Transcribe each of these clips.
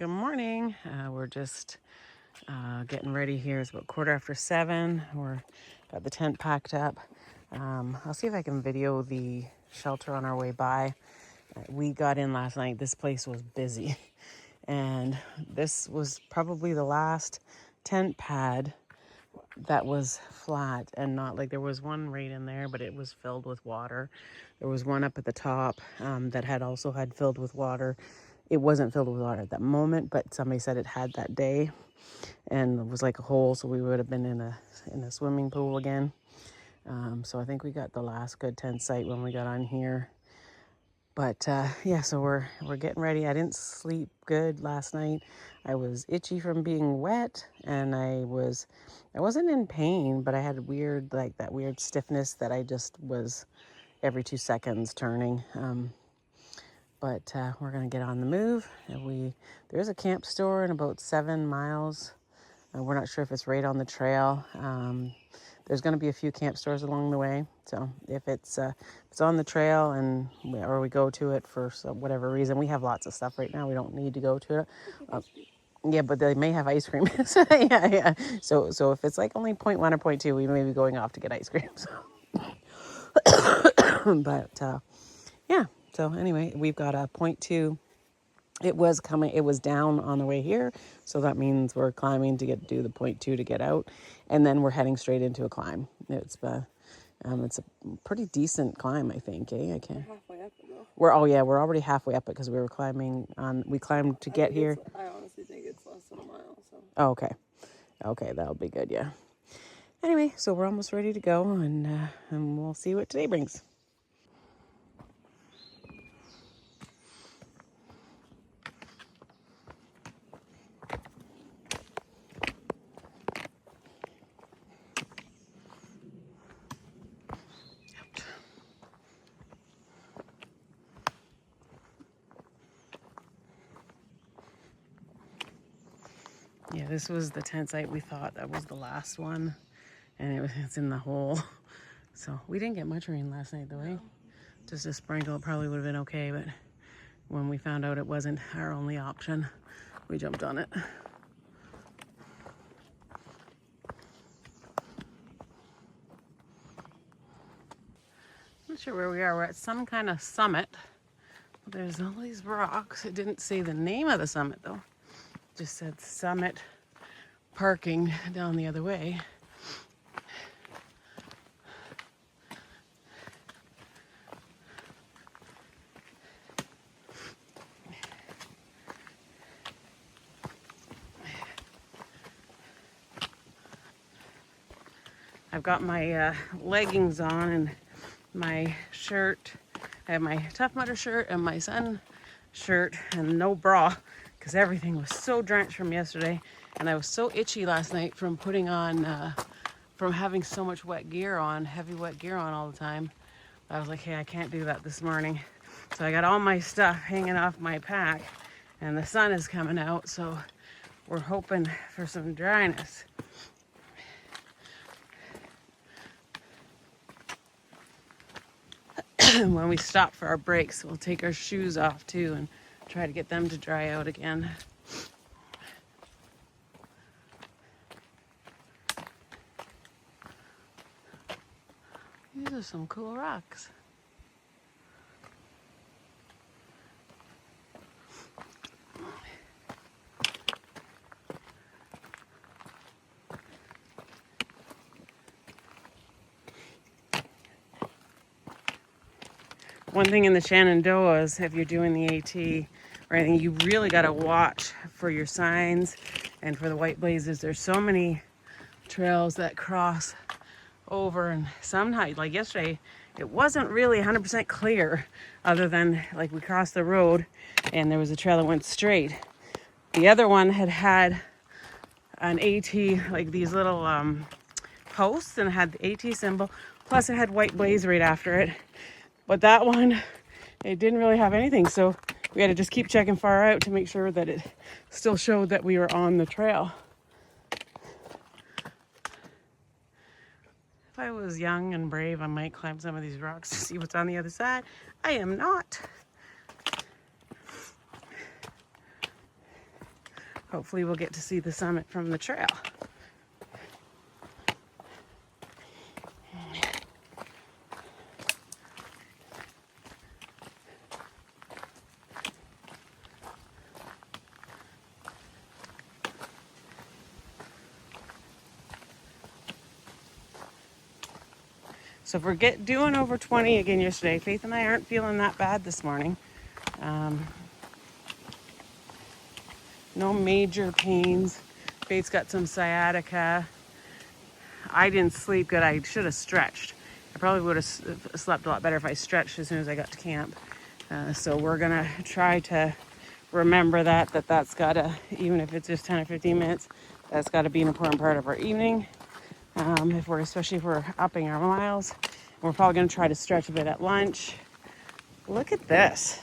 Good morning. We're just getting ready here. It's about 7:15. We're got the tent packed up. I'll see if I can video the shelter on our way by. We got in last night. This place was busy. And this was probably the last tent pad that was flat and not like there was one right in there, but it was filled with water. There was one up at the top that had also had filled with water. It wasn't filled with water at that moment, but somebody said it had that day, and it was like a hole, so we would have been in a swimming pool again. So I think we got the last good tent site when we got on here. But yeah, so we're getting ready. I didn't sleep good last night. I was itchy from being wet, and I wasn't in pain, but I had that weird stiffness that I just was every 2 seconds turning. But we're gonna get on the move. And there's a camp store in about 7 miles. We're not sure if it's right on the trail. There's going to be a few camp stores along the way. So if it's on the trail or we go to it for whatever reason, we have lots of stuff right now. We don't need to go to it. Yeah, but they may have ice cream. Yeah. So if it's like only 0.1 or 0.2, we may be going off to get ice cream. So. But yeah. So anyway, we've got a 0.2. It was down on the way here. So that means we're climbing to do the 0.2 to get out. And then we're heading straight into a climb. It's a pretty decent climb, I think, eh? I can't. We're halfway up it though. We're already halfway up it because we climbed to get here. I honestly think it's less than a mile, so. Oh, okay. Okay, that'll be good, yeah. Anyway, so we're almost ready to go, and we'll see what today brings. Yeah, this was the tent site. We thought that was the last one, and it's in the hole. So we didn't get much rain last night, though, eh? Just a sprinkle probably would have been okay, but when we found out it wasn't our only option, we jumped on it. Not sure where we are. We're at some kind of summit. There's all these rocks. It didn't say the name of the summit, though. It just said summit parking down the other way. I've got my leggings on and my shirt. I have my Tough Mudder shirt and my sun shirt and no bra because everything was so drenched from yesterday, and I was so itchy last night from putting on, from having so much heavy wet gear on all the time. I was like, hey, I can't do that this morning. So I got all my stuff hanging off my pack, and the sun is coming out, so we're hoping for some dryness. When we stop for our breaks, we'll take our shoes off too and try to get them to dry out again. These are some cool rocks. One thing in the Shenandoahs, if you're doing the AT or anything, you really got to watch for your signs and for the white blazes. There's so many trails that cross over, and sometimes, like yesterday, it wasn't really 100% clear, other than like we crossed the road and there was a trail that went straight. The other one had an AT, like these little posts, and it had the AT symbol, plus it had white blaze right after it. But that one, it didn't really have anything, so we had to just keep checking far out to make sure that it still showed that we were on the trail. If I was young and brave, I might climb some of these rocks to see what's on the other side. I am not. hopefully we'll get to see the summit from the trail. So if we're doing over 20 again yesterday, Faith and I aren't feeling that bad this morning. No major pains. Faith's got some sciatica. I didn't sleep good. I should have stretched. I probably would have slept a lot better if I stretched as soon as I got to camp. So we're gonna try to remember that's gotta, even if it's just 10 or 15 minutes, that's gotta be an important part of our evening. Especially if we're upping our miles. We're probably gonna try to stretch a bit at lunch. Look at this.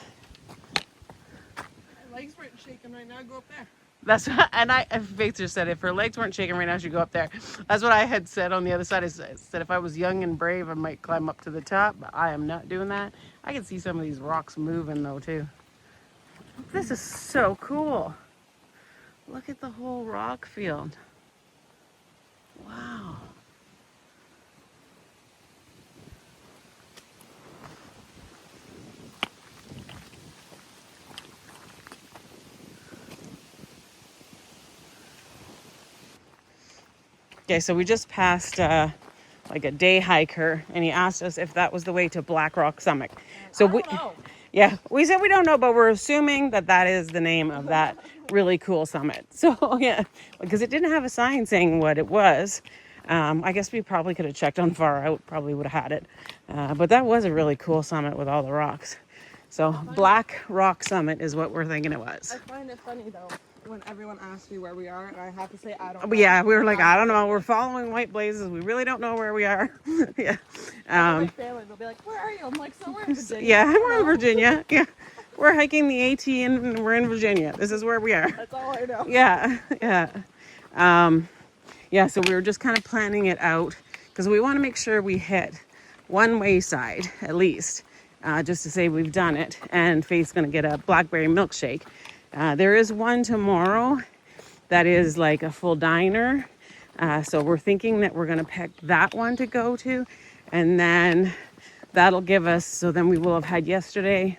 My legs weren't shaking right now. Go up there. That's what, and Faith just said if her legs weren't shaking right now, she'd go up there. That's what I had said on the other side. I said if I was young and brave, I might climb up to the top, but I am not doing that. I can see some of these rocks moving though too. This is so cool. Look at the whole rock field. Wow. Okay, so we just passed like a day hiker, and he asked us if that was the way to Black Rock Summit. So we said we don't know, but we're assuming that is the name of that really cool summit. So yeah, because it didn't have a sign saying what it was. I guess we probably could have checked on far out, probably would have had it. But that was a really cool summit with all the rocks. So Black Rock Summit is what we're thinking it was. I find it funny though when everyone asks me where we are, and I have to say I don't know. Yeah, we were like, I don't know. We're following white blazes. We really don't know where we are. Yeah. My family will be like, "Where are you?" I'm like, "Somewhere in Virginia." Yeah, we're in Virginia. Yeah, we're hiking the AT and we're in Virginia. This is where we are. That's all I know. Yeah, yeah. Yeah, so we were just kind of planning it out because we want to make sure we hit one wayside at least, just to say we've done it. And Faith's going to get a blackberry milkshake. There is one tomorrow that is like a full diner. So we're thinking that we're going to pick that one to go to. And then that'll give us, so then we will have had yesterday,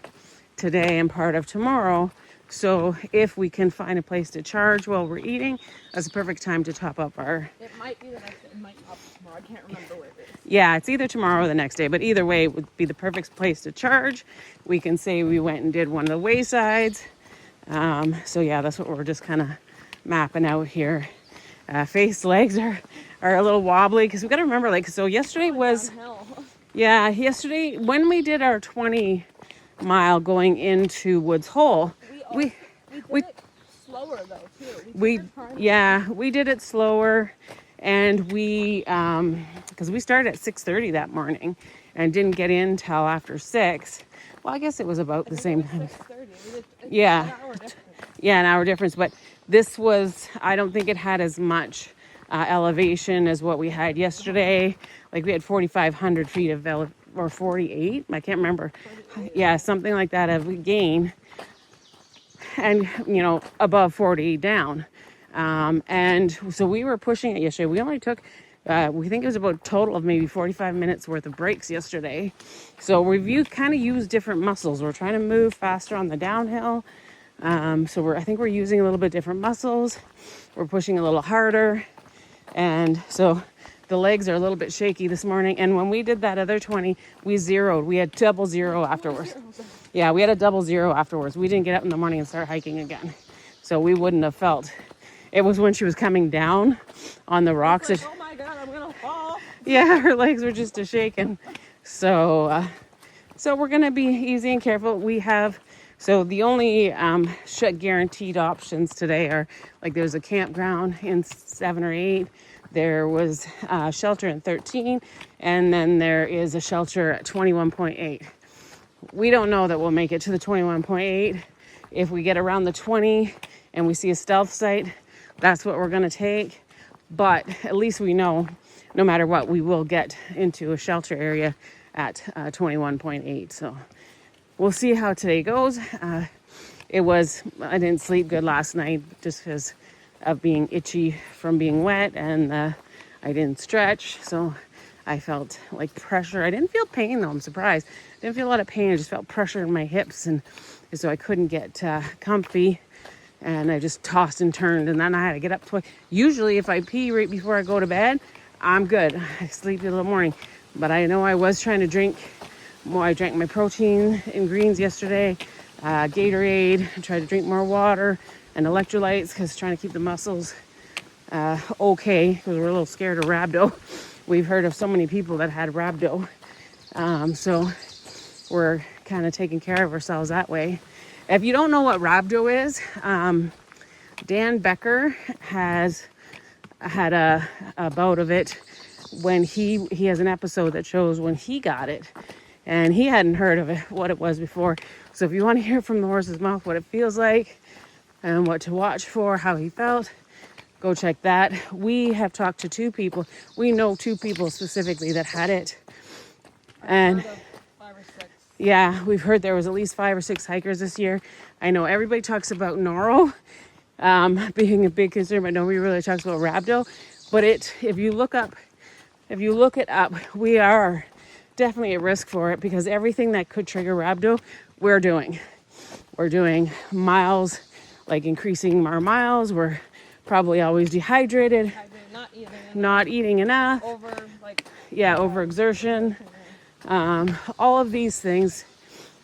today, and part of tomorrow. So if we can find a place to charge while we're eating, that's a perfect time to top up our... It might be the next day. It might not be tomorrow. I can't remember where it is. Yeah, it's either tomorrow or the next day. But either way, it would be the perfect place to charge. We can say we went and did one of the waysides. So yeah, that's what we're just kind of mapping out here. Faith's legs are a little wobbly because we got to remember, like, so yesterday was... Yeah, yesterday when we did our 20 mile going into Woods Hole, we did it slower though too. We did it slower, and we because we started at 6:30 that morning and didn't get in till after 6. Well, I guess it was about the same time. 6:30. Yeah, an hour difference. But this was, I don't think it had as much elevation as what we had yesterday. Like we had 4,500 feet of or 48. I can't remember. 48. Yeah, something like that of gain. And, above 40 down. And so we were pushing it yesterday. We only took, we think it was about a total of maybe 45 minutes worth of breaks yesterday. So we've kind of used different muscles. We're trying to move faster on the downhill. So I think we're using a little bit different muscles. We're pushing a little harder. And so the legs are a little bit shaky this morning. And when we did that other 20, we zeroed. We had double zero afterwards. Yeah, we had a double zero afterwards. We didn't get up in the morning and start hiking again. So we wouldn't have felt. It was when she was coming down on the rocks. Like, oh my God, I'm going to fall. Yeah, her legs were just shaking. So we're going to be easy and careful. So the only guaranteed options today are, like, there's a campground in 7 or 8. There was a shelter in 13, and then there is a shelter at 21.8. We don't know that we'll make it to the 21.8. If we get around the 20 and we see a stealth site, that's what we're going to take. But at least we know, no matter what, we will get into a shelter area at 21.8. So we'll see how today goes. I didn't sleep good last night just because of being itchy from being wet, and I didn't stretch, so I felt like pressure. I didn't feel pain though, I'm surprised. I didn't feel a lot of pain, I just felt pressure in my hips, and so I couldn't get comfy, and I just tossed and turned, and then I had to get up twice. Usually if I pee right before I go to bed, I'm good. I sleep till the morning, but I know I was trying to drink more. I drank my protein and greens yesterday, Gatorade. I tried to drink more water and electrolytes because trying to keep the muscles okay, because we're a little scared of rhabdo. We've heard of so many people that had rhabdo, so we're kind of taking care of ourselves that way. If you don't know what rhabdo is, Dan Becker has had a bout of it when he has an episode that shows when he got it, and he hadn't heard of it, what it was before. So if you want to hear from the horse's mouth what it feels like and what to watch for, how he felt, go check that. We have talked to 2 people. We know 2 people specifically that had it. And 5 or 6. yeah, we've heard there was at least 5 or 6 hikers this year. I know everybody talks about Noro being a big concern, but nobody really talks about rhabdo. But if you look it up, we are definitely at risk for it, because everything that could trigger rhabdo, we're doing. We're doing miles, like increasing our miles. We're probably always dehydrated, not eating enough, overexertion. All of these things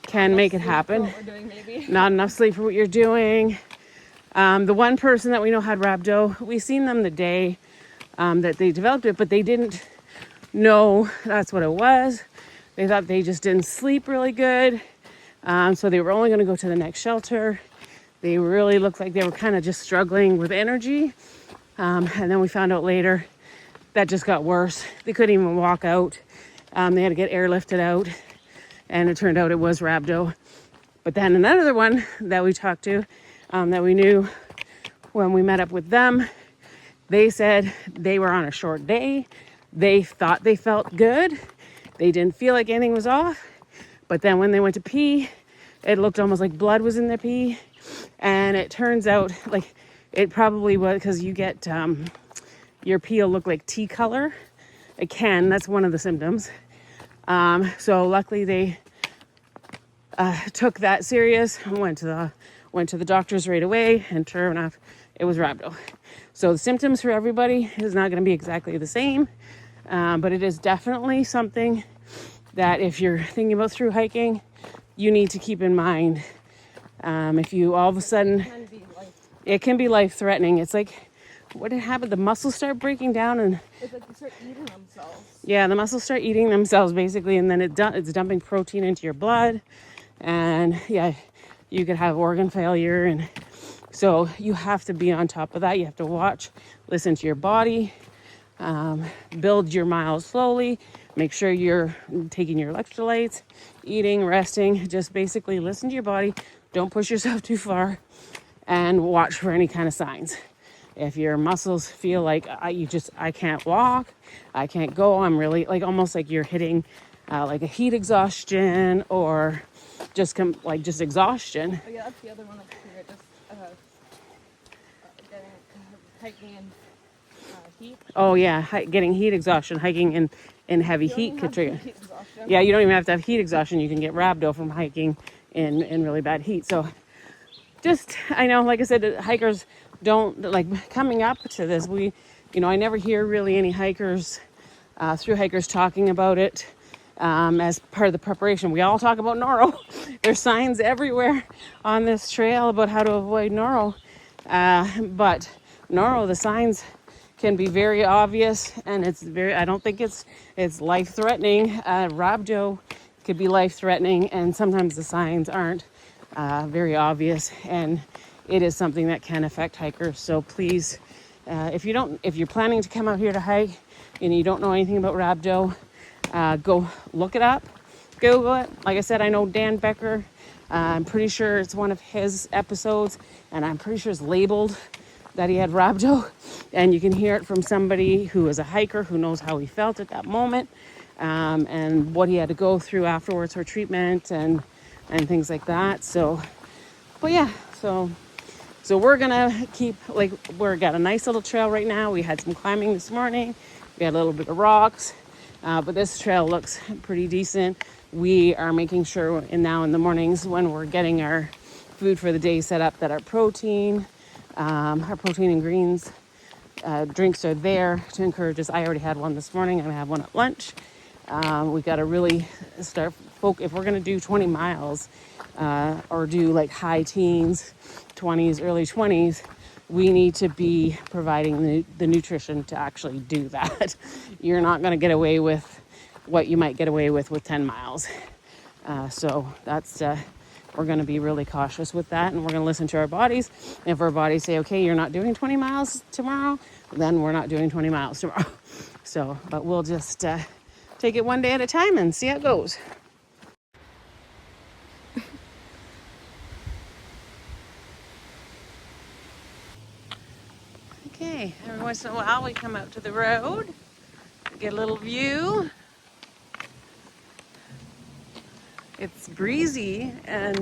can make it happen. What we're doing, maybe. Not enough sleep for what you're doing. The one person that we know had rhabdo, we seen them the day that they developed it, but they didn't know that's what it was. They thought they just didn't sleep really good. So they were only going to go to the next shelter. They really looked like they were kind of just struggling with energy. And then we found out later that just got worse. They couldn't even walk out. They had to get airlifted out. And it turned out it was rhabdo. But then another one that we talked to, that we knew when we met up with them, they said they were on a short day. They thought they felt good. They didn't feel like anything was off. But then when they went to pee, it looked almost like blood was in their pee. And it turns out like it probably was because you get your pee will look like tea color. It can, that's one of the symptoms. So luckily they took that serious and went to the doctors right away, and sure enough, it was rhabdo. So the symptoms for everybody is not going to be exactly the same, but it is definitely something that if you're thinking about through hiking, you need to keep in mind. If you all of a sudden, it can be life-threatening. It's like, what had happened? The muscles start breaking down, and it's like they start eating themselves. Yeah, the muscles start eating themselves basically, and then it's dumping protein into your blood, and yeah, you could have organ failure. And so you have to be on top of that. You have to watch, listen to your body, build your miles slowly, make sure you're taking your electrolytes, eating, resting, just basically listen to your body. Don't push yourself too far, and watch for any kind of signs. If your muscles feel like I can't walk, I can't go, I'm really like almost like you're hitting like a heat exhaustion, or just exhaustion. Oh yeah, that's the other one that's here. Just hiking in heat. Oh yeah, getting heat exhaustion, hiking in heavy heat could trigger. Yeah, you don't even have to have heat exhaustion. You can get rhabdo from hiking in really bad heat. So I know, like I said, hikers don't like coming up to this. I never hear really any hikers, through hikers talking about it as part of the preparation. We all talk about Noro. There's signs everywhere on this trail about how to avoid Noro. But Noro, the signs can be very obvious, and I don't think it's life-threatening. Rhabdo could be life-threatening, and sometimes the signs aren't very obvious, and it is something that can affect hikers. So please, if you're planning to come out here to hike and you don't know anything about rhabdo, go look it up, Google it. Like I said, I know Dan Becker. I'm pretty sure it's one of his episodes, and I'm pretty sure it's labeled that he had rhabdo, and you can hear it from somebody who is a hiker who knows how he felt at that moment, and what he had to go through afterwards for treatment and things like that. So, but yeah, so So we're gonna keep, like, we're got a nice little trail right now. We had some climbing this morning. We had a little bit of rocks, but this trail looks pretty decent. We are making sure, and now in the mornings when we're getting our food for the day set up, that our protein and greens drinks are there to encourage us. I already had one this morning. I'm gonna have one at lunch. We got to really start if we're gonna do 20 miles or do like high teens, 20s, early 20s. We need to be providing the nutrition to actually do that. You're not gonna get away with what you might get away with 10 miles. So that's we're going to be really cautious with that, and we're going to listen to our bodies. And if our bodies say, okay, you're not doing 20 miles tomorrow, then we're not doing 20 miles tomorrow. So, but we'll just take it one day at a time and see how it goes. Okay, every once in a while we come out to the road, get a little view. It's breezy and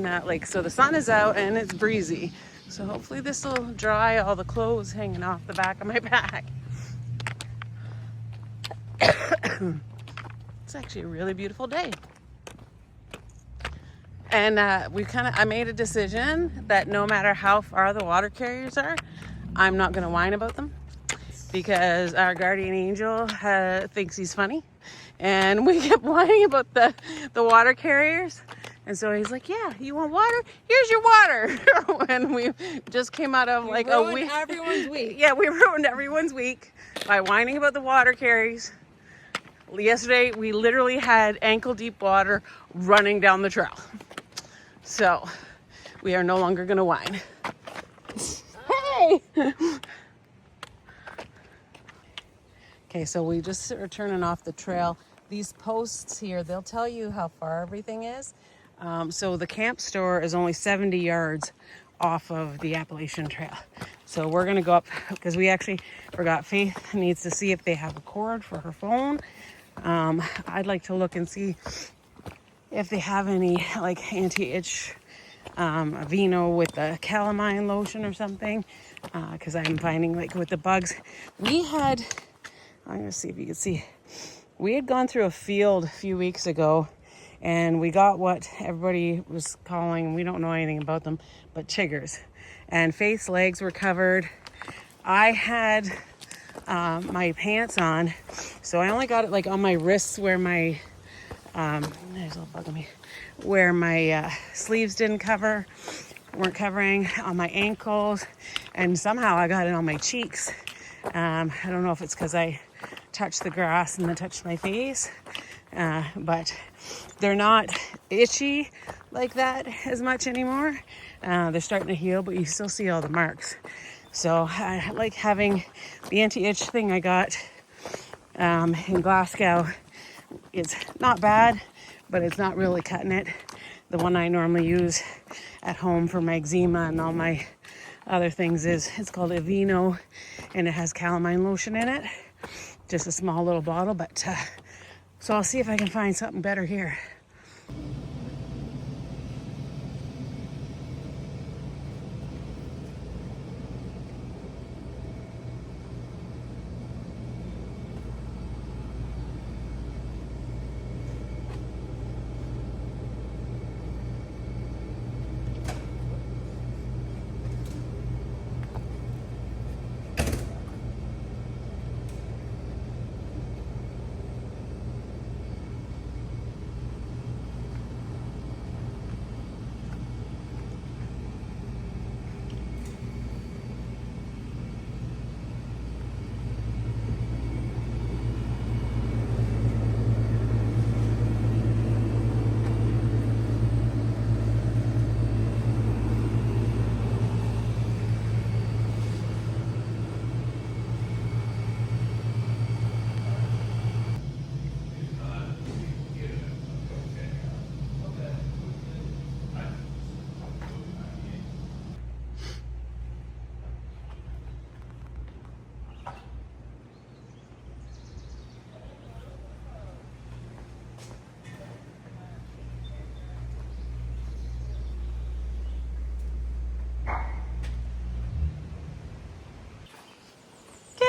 so the sun is out and it's breezy. So hopefully this will dry all the clothes hanging off the back of my back. It's actually a really beautiful day. And I made a decision that no matter how far the water carriers are, I'm not gonna whine about them, because our guardian angel thinks he's funny. And we kept whining about the water carriers. And so he's like, yeah, you want water? Here's your water. And we just came out of like a week. Everyone's week. Yeah, we ruined everyone's week by whining about the water carries. Yesterday, we literally had ankle deep water running down the trail. So we are no longer going to whine. Hey! Okay, so we just are turning off the trail. These posts here, they'll tell you how far everything is. So the camp store is only 70 yards off of the Appalachian Trail. So we're gonna go up, because we actually forgot Faith needs to see if they have a cord for her phone. I'd like to look and see if they have any like anti-itch Aveeno with the calamine lotion or something, because I'm finding like with the bugs, I'm gonna see if you can see. We had gone through a field a few weeks ago, and we got what everybody was calling, we don't know anything about them, but chiggers. And Faith's legs were covered. I had my pants on, so I only got it like on my wrists where my there's a little bug on me, where my sleeves weren't covering, on my ankles, and somehow I got it on my cheeks. I don't know if it's because I touched the grass and then touched my face, but they're not itchy like that as much anymore. They're starting to heal, but you still see all the marks. So I like having the anti-itch thing I got in Glasgow. It's not bad, but it's not really cutting it. The one I normally use at home for my eczema and all my other things it's called Aveeno, and it has calamine lotion in it. Just a small little bottle, but so I'll see if I can find something better here.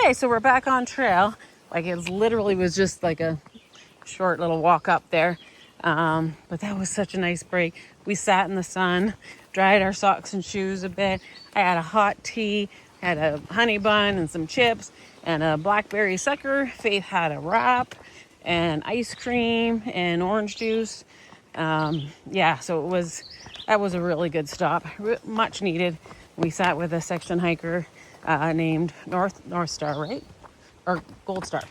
Okay, so we're back on trail. Like it was just like a short little walk up there. But that was such a nice break. We sat in the sun, dried our socks and shoes a bit. I had a hot tea, had a honey bun and some chips and a blackberry sucker. Faith had a wrap and ice cream and orange juice. Yeah, so that was a really good stop, much needed. We sat with a section hiker named North Star, right? Or Gold Star.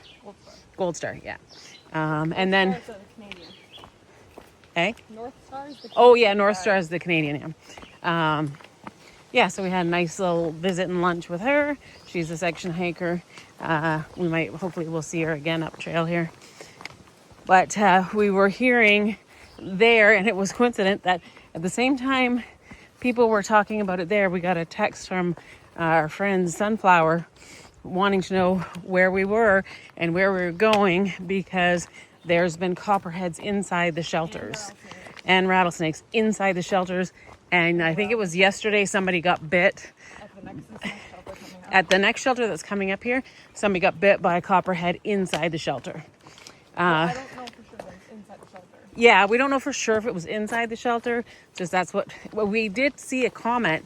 Gold Star, yeah. And then, Stars are the Canadian. eh? North Star is the Canadian. Oh yeah, North Star is the Canadian. Yeah. Yeah, so we had a nice little visit and lunch with her. She's a section hiker. Hopefully we'll see her again up trail here. But we were hearing there, and it was coincident that at the same time people were talking about it there, we got a text from our friend Sunflower wanting to know where we were and where we were going, because there's been copperheads inside the shelters and rattlesnakes inside the shelters. And I think it was yesterday somebody got bit at the next shelter that's coming up here. Somebody got bit by a copperhead inside the shelter. I don't know for sure that it's inside the shelter. Yeah, we don't know for sure if it was inside the shelter. Just that's what we did see a comment.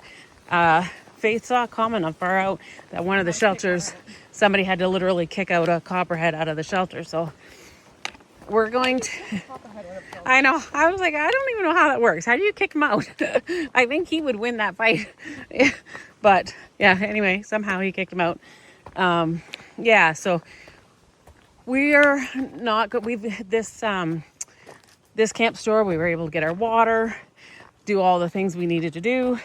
Faith saw a comment on far out that one of the shelters, somebody had to literally kick out a copperhead out of the shelter. So we're going to, I know, I was like, I don't even know how that works. How do you kick him out? I think he would win that fight. But yeah, anyway, somehow he kicked him out. Yeah, so we are not good. This camp store, we were able to get our water, do all the things we needed to do.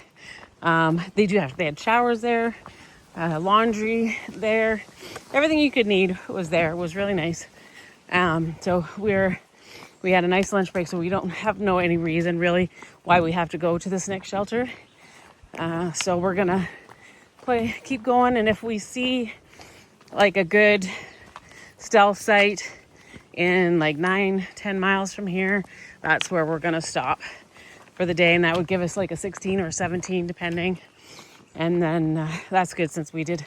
They had showers there, laundry there, everything you could need was there. It was really nice. So we had a nice lunch break, so we don't have any reason really why we have to go to this next shelter. So we're gonna keep going, and if we see like a good stealth site in like 9-10 miles from here, that's where we're gonna stop for the day, and that would give us like a 16 or 17 depending. And then that's good, since we did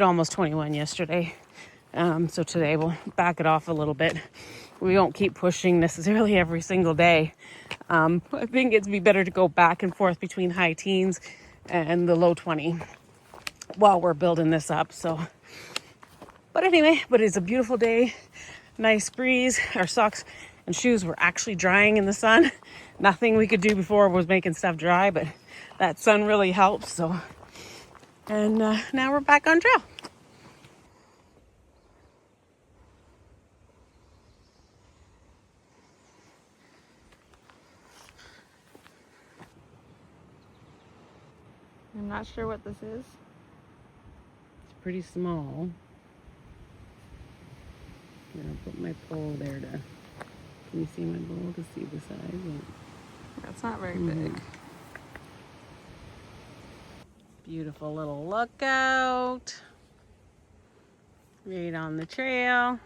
almost 21 yesterday. So today we'll back it off a little bit. We won't keep pushing necessarily every single day. I think it'd be better to go back and forth between high teens and the low 20 while we're building this up. So, but anyway, it's a beautiful day, nice breeze. Our socks and shoes were actually drying in the sun. Nothing we could do before was making stuff dry, but that sun really helps. So, and now we're back on trail. I'm not sure what this is. It's pretty small. I'm gonna put my pole there to. Can you see my pole to see the size? That's not very big. Beautiful little lookout. Right on the trail.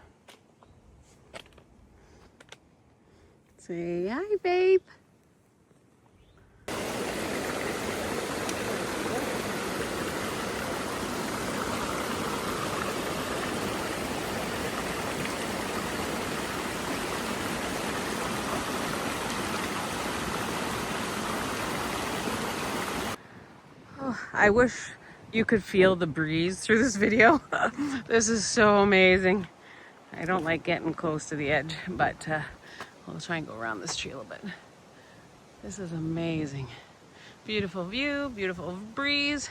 Say hi, babe. I wish you could feel the breeze through this video. This is so amazing. I don't like getting close to the edge, but I'll try and go around this tree a little bit. This is amazing. Beautiful view, beautiful breeze.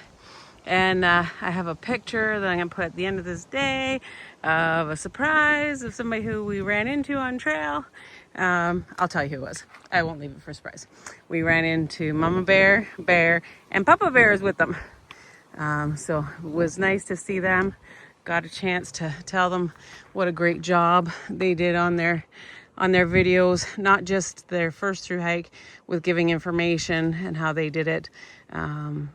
And I have a picture that I'm gonna put at the end of this day of a surprise of somebody who we ran into on trail. I'll tell you who it was. I won't leave it for a surprise. We ran into Mama Bear, and Papa Bear is with them. So it was nice to see them. Got a chance to tell them what a great job they did on their videos, not just their first through hike with giving information and how they did it.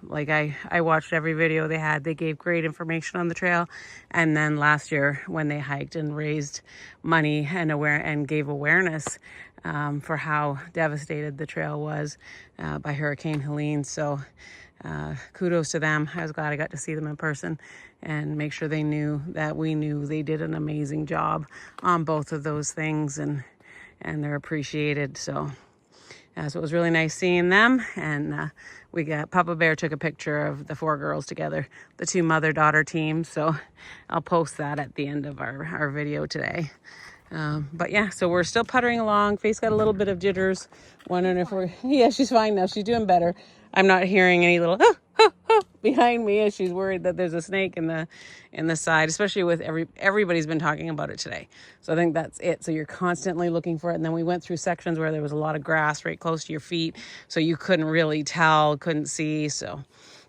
Like I watched every video they had. They gave great information on the trail. And then last year when they hiked and raised money and gave awareness for how devastated the trail was by Hurricane Helene. So kudos to them. I was glad I got to see them in person and make sure they knew that we knew they did an amazing job on both of those things, and they're appreciated. So it was really nice seeing them. And we got Papa Bear took a picture of the 4 girls together, the 2 mother-daughter teams. So I'll post that at the end of our video today. But yeah, so we're still puttering along. Faith got a little bit of jitters, wondering if we're, yeah, she's fine now. She's doing better. I'm not hearing any little behind me as she's worried that there's a snake in the side, especially with everybody's been talking about it today. So I think that's it. So you're constantly looking for it. And then we went through sections where there was a lot of grass right close to your feet, so you couldn't really tell, couldn't see. So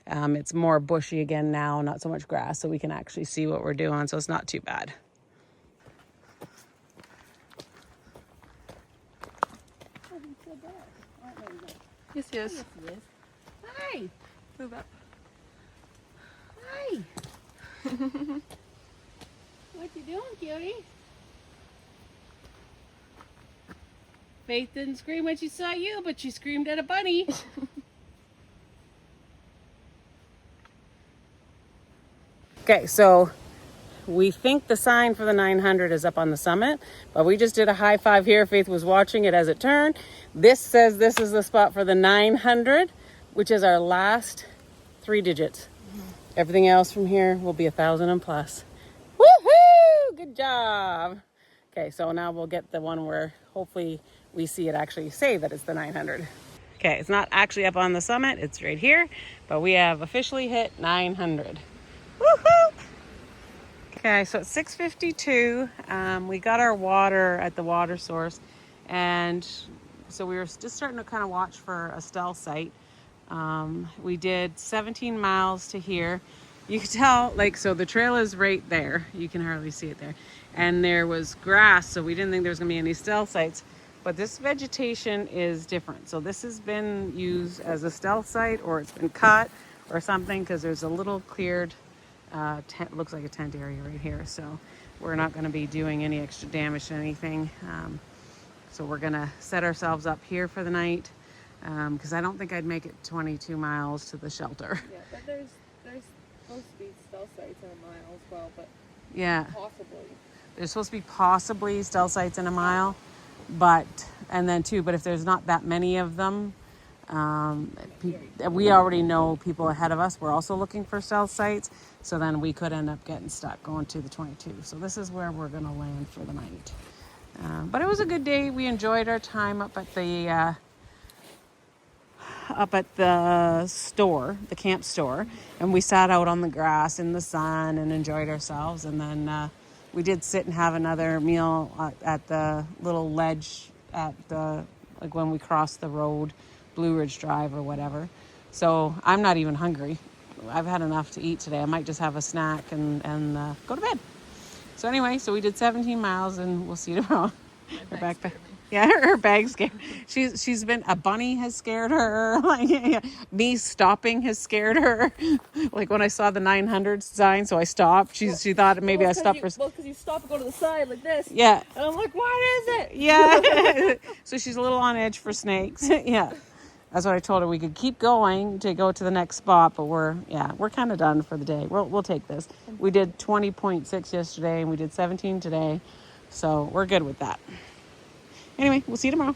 it's more bushy again now, not so much grass, so we can actually see what we're doing. So it's not too bad. Yes, yes. Yes, it is. Hi. Move up. Hi. What you doing, cutie? Faith didn't scream when she saw you, but she screamed at a bunny. Okay, so we think the sign for the 900 is up on the summit, but we just did a high five here. Faith was watching it as it turned. This says this is the spot for the 900, which is our last 3 digits. Everything else from here will be 1,000 and plus. Woohoo! Good job. Okay, so now we'll get the one where hopefully we see it actually say that it's the 900. Okay, it's not actually up on the summit. It's right here, but we have officially hit 900. Woohoo! Okay, so it's 6:52. We got our water at the water source, and so we were just starting to kind of watch for a stealth site. We did 17 miles to here. You can tell, like, so the trail is right there. You can hardly see it there. And there was grass, so we didn't think there was gonna be any stealth sites. But this vegetation is different. So this has been used as a stealth site, or it's been cut or something, because there's a little cleared tent, looks like a tent area right here. So we're not gonna be doing any extra damage to anything. So we're gonna set ourselves up here for the night, because I don't think I'd make it 22 miles to the shelter. Yeah, but there's supposed to be stealth sites in a mile as well, but Yeah, possibly. there's supposed to be possibly stealth sites in a mile, but if there's not that many of them, we already know people ahead of us were also looking for stealth sites, so then we could end up getting stuck going to the 22. So this is where we're going to land for the night. But it was a good day. We enjoyed our time up at the store, the camp store, and we sat out on the grass in the sun and enjoyed ourselves. And then we did sit and have another meal at the little ledge at like when we crossed the road, Blue Ridge Drive or whatever. So I'm not even hungry. I've had enough to eat today. I might just have a snack and go to bed. So anyway, so we did 17 miles, and we'll see you tomorrow. Her backpack. Yeah, her bag's scared. She's been, a bunny has scared her. Like, yeah, me stopping has scared her. Like when I saw the 900 sign, so I stopped. She thought maybe I stopped for. Well, because you stop and go to the side like this. Yeah. And I'm like, what is it? Yeah. So she's a little on edge for snakes. Yeah. That's what I told her. We could keep going to go to the next spot, but we're kind of done for the day. We'll take this. We did 20.6 yesterday, and we did 17 today, so we're good with that. Anyway, we'll see you tomorrow.